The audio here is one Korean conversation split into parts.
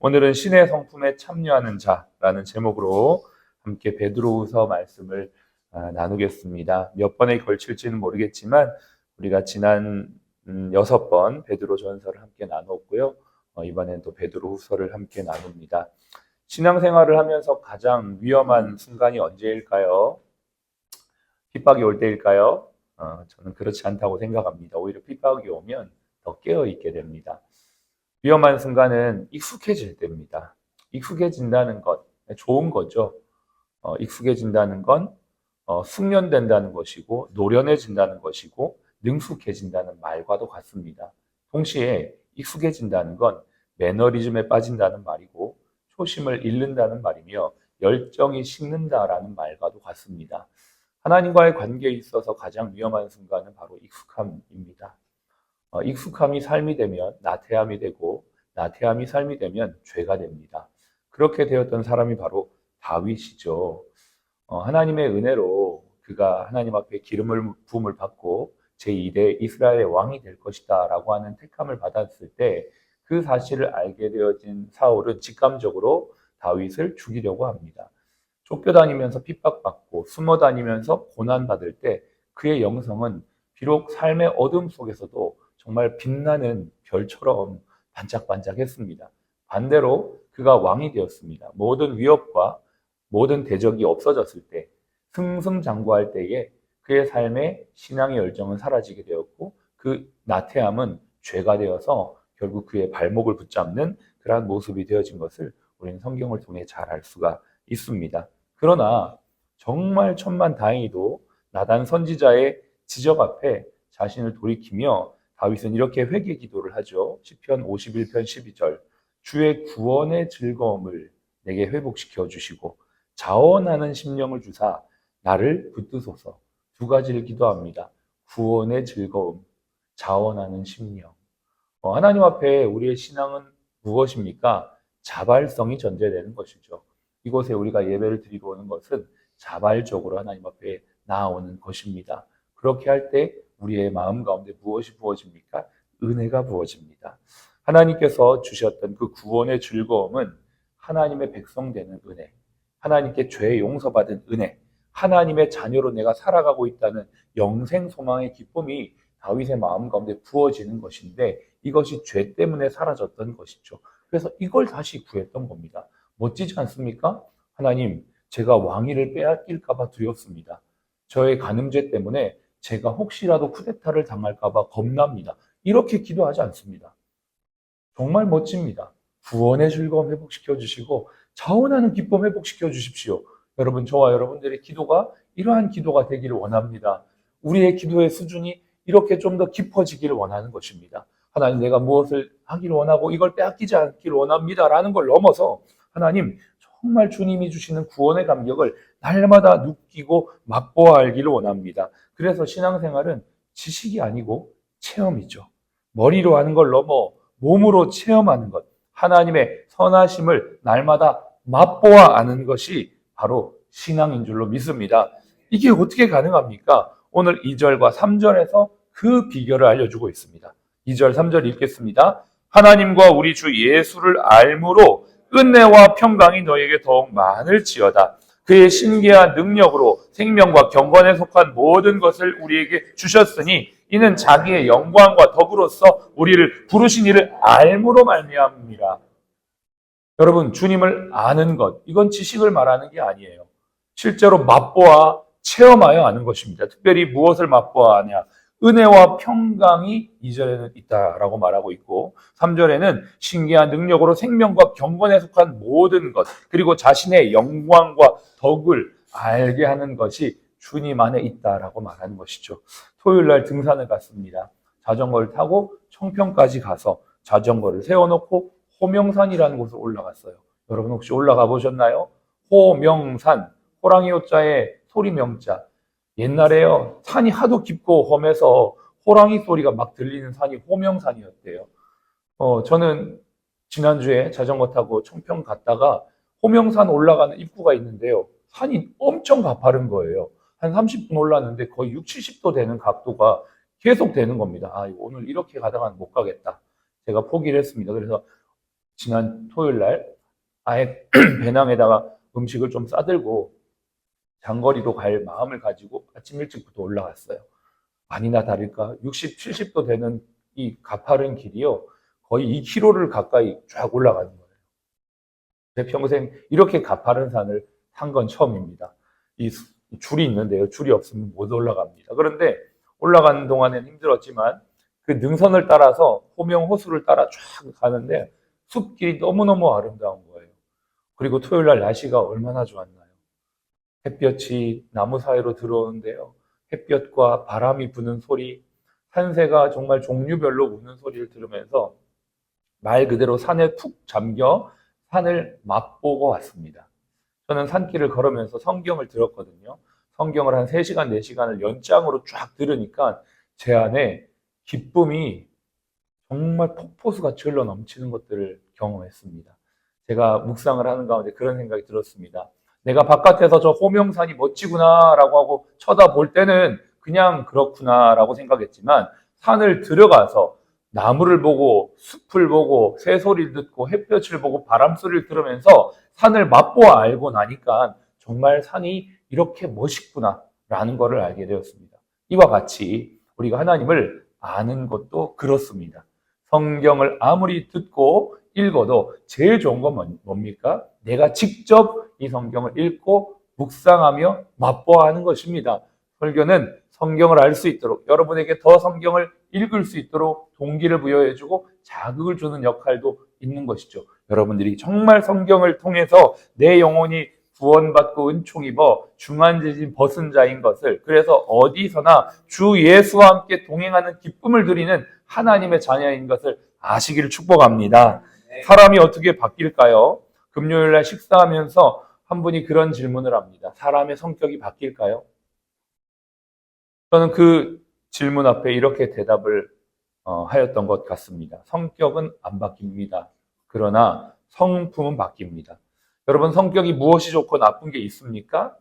오늘은 신의 성품에 참여하는 자라는 제목으로 함께 베드로후서 말씀을 나누겠습니다. 몇 번에 걸칠지는 모르겠지만 우리가 지난 6번 베드로 전서를 함께 나눴고요. 이번엔 또 베드로후서를 함께 나눕니다. 신앙생활을 하면서 가장 위험한 순간이 언제일까요? 핍박이 올 때일까요? 저는 그렇지 않다고 생각합니다. 오히려 핍박이 오면 더 깨어있게 됩니다. 위험한 순간은 익숙해질 때입니다. 익숙해진다는 것, 좋은 거죠. 익숙해진다는 건 숙련된다는 것이고 노련해진다는 것이고 능숙해진다는 말과도 같습니다. 동시에 익숙해진다는 건 매너리즘에 빠진다는 말이고 초심을 잃는다는 말이며 열정이 식는다라는 말과도 같습니다. 하나님과의 관계에 있어서 가장 위험한 순간은 바로 익숙함입니다. 익숙함이 삶이 되면 나태함이 되고 나태함이 삶이 되면 죄가 됩니다. 그렇게 되었던 사람이 바로 다윗이죠. 하나님의 은혜로 그가 하나님 앞에 기름을 부음을 받고 제2대 이스라엘의 왕이 될 것이다 라고 하는 택함을 받았을 때 그 사실을 알게 되어진 사울은 직감적으로 다윗을 죽이려고 합니다. 쫓겨다니면서 핍박받고 숨어다니면서 고난받을 때 그의 영성은 비록 삶의 어둠 속에서도 정말 빛나는 별처럼 반짝반짝했습니다. 반대로 그가 왕이 되었습니다. 모든 위협과 모든 대적이 없어졌을 때, 승승장구할 때에 그의 삶의 신앙의 열정은 사라지게 되었고 그 나태함은 죄가 되어서 결국 그의 발목을 붙잡는 그러한 모습이 되어진 것을 우리는 성경을 통해 잘 알 수가 있습니다. 그러나 정말 천만다행히도 나단 선지자의 지적 앞에 자신을 돌이키며 다윗은 이렇게 회개 기도를 하죠. 시편 51편 12절 주의 구원의 즐거움을 내게 회복시켜 주시고 자원하는 심령을 주사 나를 붙드소서. 두 가지를 기도합니다. 구원의 즐거움, 자원하는 심령. 하나님 앞에 우리의 신앙은 무엇입니까? 자발성이 전제되는 것이죠. 이곳에 우리가 예배를 드리러 오는 것은 자발적으로 하나님 앞에 나아오는 것입니다. 그렇게 할 때 우리의 마음 가운데 무엇이 부어집니까? 은혜가 부어집니다. 하나님께서 주셨던 그 구원의 즐거움은 하나님의 백성 되는 은혜, 하나님께 죄 용서받은 은혜, 하나님의 자녀로 내가 살아가고 있다는 영생 소망의 기쁨이 다윗의 마음 가운데 부어지는 것인데 이것이 죄 때문에 사라졌던 것이죠. 그래서 이걸 다시 구했던 겁니다. 멋지지 않습니까? 하나님, 제가 왕위를 빼앗길까 봐 두렵습니다. 저의 간음죄 때문에 제가 혹시라도 쿠데타를 당할까 봐 겁납니다. 이렇게 기도하지 않습니다. 정말 멋집니다. 구원의 즐거움 회복시켜 주시고 자원하는 기쁨 회복시켜 주십시오. 여러분, 저와 여러분들의 기도가 이러한 기도가 되기를 원합니다. 우리의 기도의 수준이 이렇게 좀 더 깊어지기를 원하는 것입니다. 하나님, 내가 무엇을 하기를 원하고 이걸 빼앗기지 않기를 원합니다라는 걸 넘어서 하나님, 정말 주님이 주시는 구원의 감격을 날마다 느끼고 맛보아 알기를 원합니다. 그래서 신앙생활은 지식이 아니고 체험이죠. 머리로 하는 걸 넘어 몸으로 체험하는 것, 하나님의 선하심을 날마다 맛보아 아는 것이 바로 신앙인 줄로 믿습니다. 이게 어떻게 가능합니까? 오늘 2절과 3절에서 그 비결을 알려주고 있습니다. 2절, 3절 읽겠습니다. 하나님과 우리 주 예수를 알므로 은혜와 평강이 너에게 더욱 많을지어다. 그의 신기한 능력으로 생명과 경건에 속한 모든 것을 우리에게 주셨으니 이는 자기의 영광과 덕으로서 우리를 부르신 이를 알므로 말미암음이라. 여러분, 주님을 아는 것, 이건 지식을 말하는 게 아니에요. 실제로 맛보아 체험하여 아는 것입니다. 특별히 무엇을 맛보아 아냐? 은혜와 평강이 2절에는 있다라고 말하고 있고 3절에는 신기한 능력으로 생명과 경건에 속한 모든 것 그리고 자신의 영광과 덕을 알게 하는 것이 주님 안에 있다라고 말하는 것이죠. 토요일 날 등산을 갔습니다. 자전거를 타고 청평까지 가서 자전거를 세워놓고 호명산이라는 곳을 올라갔어요. 여러분 혹시 올라가 보셨나요? 호명산, 호랑이 호자에 소리 명자. 옛날에요, 산이 하도 깊고 험해서 호랑이 소리가 막 들리는 산이 호명산이었대요. 저는 지난주에 자전거 타고 청평 갔다가 호명산 올라가는 입구가 있는데요. 산이 엄청 가파른 거예요. 한 30분 올랐는데 거의 6, 70도 되는 각도가 계속 되는 겁니다. 오늘 이렇게 가다가는 못 가겠다. 제가 포기를 했습니다. 그래서 지난 토요일 날 아예 배낭에다가 음식을 좀 싸들고 장거리로 갈 마음을 가지고 아침 일찍부터 올라갔어요. 아니나 다를까 60, 70도 되는 이 가파른 길이요. 거의 2km를 가까이 쫙 올라가는 거예요. 제 평생 이렇게 가파른 산을 탄 건 처음입니다. 이 줄이 있는데요. 줄이 없으면 못 올라갑니다. 그런데 올라가는 동안엔 힘들었지만 그 능선을 따라서 호명 호수를 따라 쫙 가는데 숲길이 너무너무 아름다운 거예요. 그리고 토요일 날 날씨가 얼마나 좋았나요? 햇볕이 나무 사이로 들어오는데요. 햇볕과 바람이 부는 소리, 산새가 정말 종류별로 우는 소리를 들으면서 말 그대로 산에 푹 잠겨 산을 맛보고 왔습니다. 저는 산길을 걸으면서 성경을 들었거든요. 성경을 한 3시간, 4시간을 연장으로 쫙 들으니까 제 안에 기쁨이 정말 폭포수같이 흘러 넘치는 것들을 경험했습니다. 제가 묵상을 하는 가운데 그런 생각이 들었습니다. 내가 바깥에서 저 호명산이 멋지구나라고 하고 쳐다볼 때는 그냥 그렇구나라고 생각했지만 산을 들어가서 나무를 보고 숲을 보고 새소리를 듣고 햇볕을 보고 바람소리를 들으면서 산을 맛보아 알고 나니까 정말 산이 이렇게 멋있구나라는 것을 알게 되었습니다. 이와 같이 우리가 하나님을 아는 것도 그렇습니다. 성경을 아무리 듣고 읽어도 제일 좋은 건 뭡니까? 내가 직접 이 성경을 읽고 묵상하며 맛보아하는 것입니다. 설교는 성경을 알 수 있도록 여러분에게 더 성경을 읽을 수 있도록 동기를 부여해주고 자극을 주는 역할도 있는 것이죠. 여러분들이 정말 성경을 통해서 내 영혼이 구원받고 은총 입어 중한지진 벗은 자인 것을, 그래서 어디서나 주 예수와 함께 동행하는 기쁨을 누리는 하나님의 자녀인 것을 아시기를 축복합니다. 사람이 어떻게 바뀔까요? 금요일 날 식사하면서 한 분이 그런 질문을 합니다. 사람의 성격이 바뀔까요? 저는 그 질문 앞에 이렇게 대답을 하였던 것 같습니다. 성격은 안 바뀝니다. 그러나 성품은 바뀝니다. 여러분, 성격이 무엇이 좋고 나쁜 게 있습니까?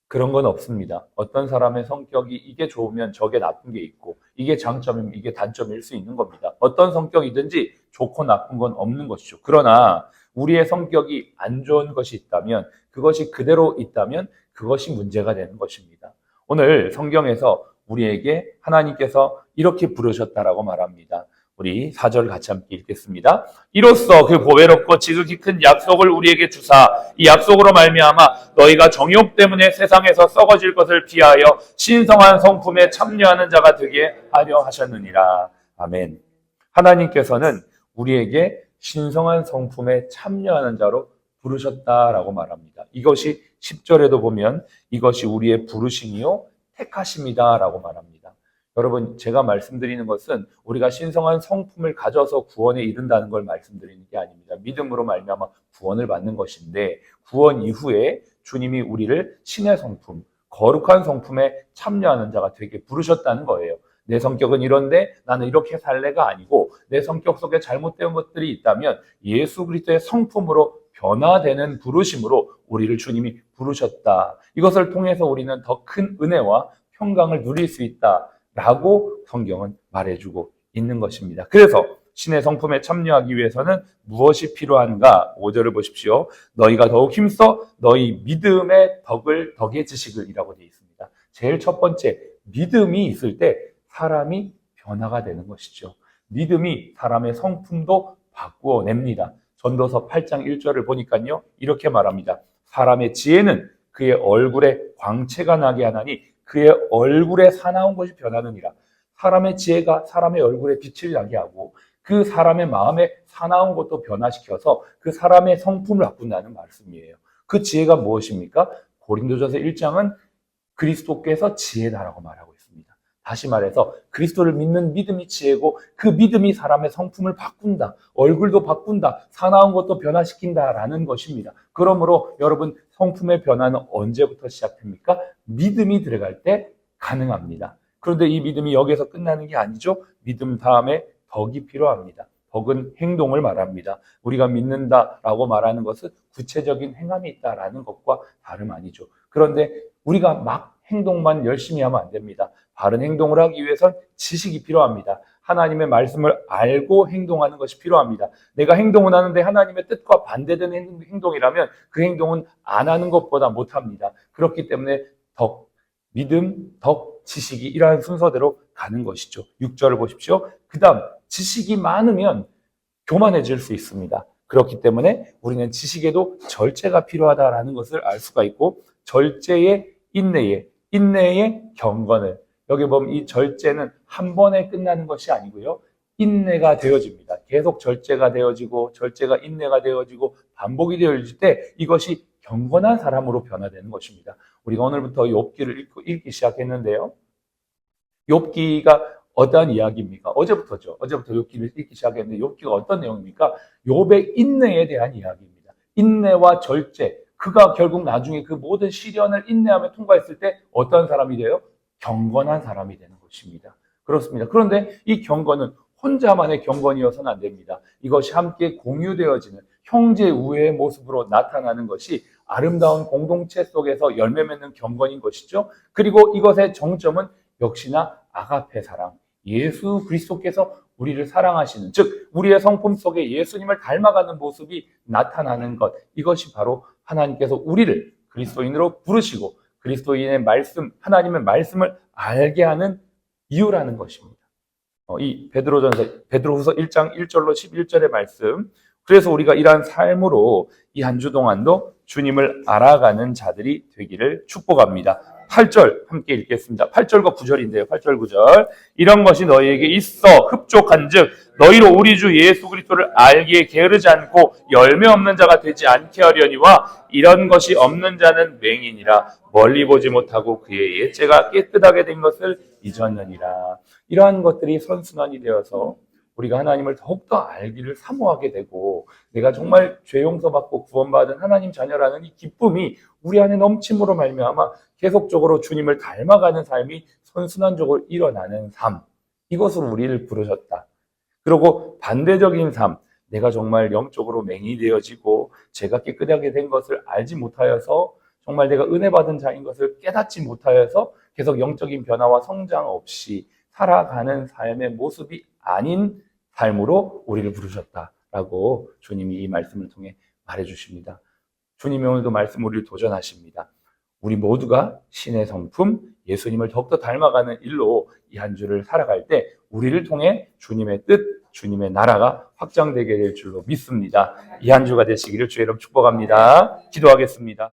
그런 건 없습니다. 어떤 사람의 성격이 이게 좋으면 저게 나쁜 게 있고, 이게 장점이면 이게 단점일 수 있는 겁니다. 어떤 성격이든지 좋고 나쁜 건 없는 것이죠. 그러나 우리의 성격이 안 좋은 것이 있다면, 그것이 그대로 있다면 그것이 문제가 되는 것입니다. 오늘 성경에서 우리에게 하나님께서 이렇게 부르셨다라고 말합니다. 우리 4절 같이 함께 읽겠습니다. 이로써 그 보배롭고 지극히 큰 약속을 우리에게 주사 이 약속으로 말미암아 너희가 정욕 때문에 세상에서 썩어질 것을 피하여 신성한 성품에 참여하는 자가 되게 하려 하셨느니라. 아멘. 하나님께서는 우리에게 신성한 성품에 참여하는 자로 부르셨다라고 말합니다. 이것이 10절에도 보면 이것이 우리의 부르심이요 택하심이다라고 말합니다. 여러분, 제가 말씀드리는 것은 우리가 신성한 성품을 가져서 구원에 이른다는 걸 말씀드리는 게 아닙니다. 믿음으로 말미암아 구원을 받는 것인데, 구원 이후에 주님이 우리를 신의 성품, 거룩한 성품에 참여하는 자가 되게 부르셨다는 거예요. 내 성격은 이런데 나는 이렇게 살래가 아니고, 내 성격 속에 잘못된 것들이 있다면 예수 그리스도의 성품으로 변화되는 부르심으로 우리를 주님이 부르셨다. 이것을 통해서 우리는 더 큰 은혜와 평강을 누릴 수 있다라고 성경은 말해주고 있는 것입니다. 그래서 신의 성품에 참여하기 위해서는 무엇이 필요한가? 5절을 보십시오. 너희가 더욱 힘써 너희 믿음의 덕의 지식을이라고 되어 있습니다. 제일 첫 번째, 믿음이 있을 때 사람이 변화가 되는 것이죠. 믿음이 사람의 성품도 바꾸어냅니다. 전도서 8장 1절을 보니까요, 이렇게 말합니다. 사람의 지혜는 그의 얼굴에 광채가 나게 하나니 그의 얼굴에 사나운 것이 변하느니라. 사람의 지혜가 사람의 얼굴에 빛을 나게 하고 그 사람의 마음에 사나운 것도 변화시켜서 그 사람의 성품을 바꾼다는 말씀이에요. 그 지혜가 무엇입니까? 고린도전서 1장은 그리스도께서 지혜다라고 말하고 있습니다. 다시 말해서 그리스도를 믿는 믿음이 지혜고 그 믿음이 사람의 성품을 바꾼다. 얼굴도 바꾼다. 사나운 것도 변화시킨다라는 것입니다. 그러므로 여러분, 성품의 변화는 언제부터 시작됩니까? 믿음이 들어갈 때 가능합니다. 그런데 이 믿음이 여기서 끝나는 게 아니죠. 믿음 다음에 덕이 필요합니다. 덕은 행동을 말합니다. 우리가 믿는다라고 말하는 것은 구체적인 행함이 있다라는 것과 다름 아니죠. 그런데 우리가 막 행동만 열심히 하면 안 됩니다. 바른 행동을 하기 위해선 지식이 필요합니다. 하나님의 말씀을 알고 행동하는 것이 필요합니다. 내가 행동을 하는데 하나님의 뜻과 반대되는 행동이라면 그 행동은 안 하는 것보다 못합니다. 그렇기 때문에 덕, 믿음, 덕, 지식이 이러한 순서대로 가는 것이죠. 6절을 보십시오. 그 다음 지식이 많으면 교만해질 수 있습니다. 그렇기 때문에 우리는 지식에도 절제가 필요하다라는 것을 알 수가 있고, 절제의 인내의 경건을, 여기 보면 이 절제는 한 번에 끝나는 것이 아니고요, 인내가 되어집니다. 계속 절제가 되어지고 절제가 인내가 되어지고 반복이 되어질 때 이것이 경건한 사람으로 변화되는 것입니다. 우리가 오늘부터 욥기를 읽기 시작했는데요, 욥기가 어떠한 이야기입니까? 어제부터 욥기를 읽기 시작했는데 욥기가 어떤 내용입니까? 욥의 인내에 대한 이야기입니다. 인내와 절제, 그가 결국 나중에 그 모든 시련을 인내하며 통과했을 때 어떤 사람이 돼요? 경건한 사람이 되는 것입니다. 그렇습니다. 그런데 이 경건은 혼자만의 경건이어서는 안 됩니다. 이것이 함께 공유되어지는 형제 우애의 모습으로 나타나는 것이 아름다운 공동체 속에서 열매 맺는 경건인 것이죠. 그리고 이것의 정점은 역시나 아가페 사랑, 예수 그리스도께서 우리를 사랑하시는, 즉 우리의 성품 속에 예수님을 닮아가는 모습이 나타나는 것, 이것이 바로 하나님께서 우리를 그리스도인으로 부르시고 그리스도인의 말씀, 하나님의 말씀을 알게 하는 이유라는 것입니다. 이 베드로후서 1장 1절로 11절의 말씀, 그래서 우리가 이러한 삶으로 이 한 주 동안도 주님을 알아가는 자들이 되기를 축복합니다. 8절 함께 읽겠습니다. 8절과 9절인데요. 8절 9절. 이런 것이 너희에게 있어 흡족한즉 너희로 우리 주 예수 그리스도를 알기에 게으르지 않고 열매 없는 자가 되지 않게 하려니와 이런 것이 없는 자는 맹인이라 멀리 보지 못하고 그의 예체가 깨끗하게 된 것을 잊었느니라. 이러한 것들이 선순환이 되어서 우리가 하나님을 더욱더 알기를 사모하게 되고, 내가 정말 죄 용서받고 구원받은 하나님 자녀라는 이 기쁨이 우리 안에 넘침으로 말미암아 계속적으로 주님을 닮아가는 삶이 선순환적으로 일어나는 삶, 이것으로 우리를 부르셨다. 그리고 반대적인 삶, 내가 정말 영적으로 맹이 되어지고 죄가 깨끗하게 된 것을 알지 못하여서 정말 내가 은혜 받은 자인 것을 깨닫지 못하여서 계속 영적인 변화와 성장 없이 살아가는 삶의 모습이 아닌 삶으로 우리를 부르셨다라고 주님이 이 말씀을 통해 말해주십니다. 주님이 오늘도 말씀 우리를 도전하십니다. 우리 모두가 신의 성품 예수님을 더욱더 닮아가는 일로 이 한 주를 살아갈 때 우리를 통해 주님의 뜻, 주님의 나라가 확장되게 될 줄로 믿습니다. 이 한 주가 되시기를 주의 이름 축복합니다. 기도하겠습니다.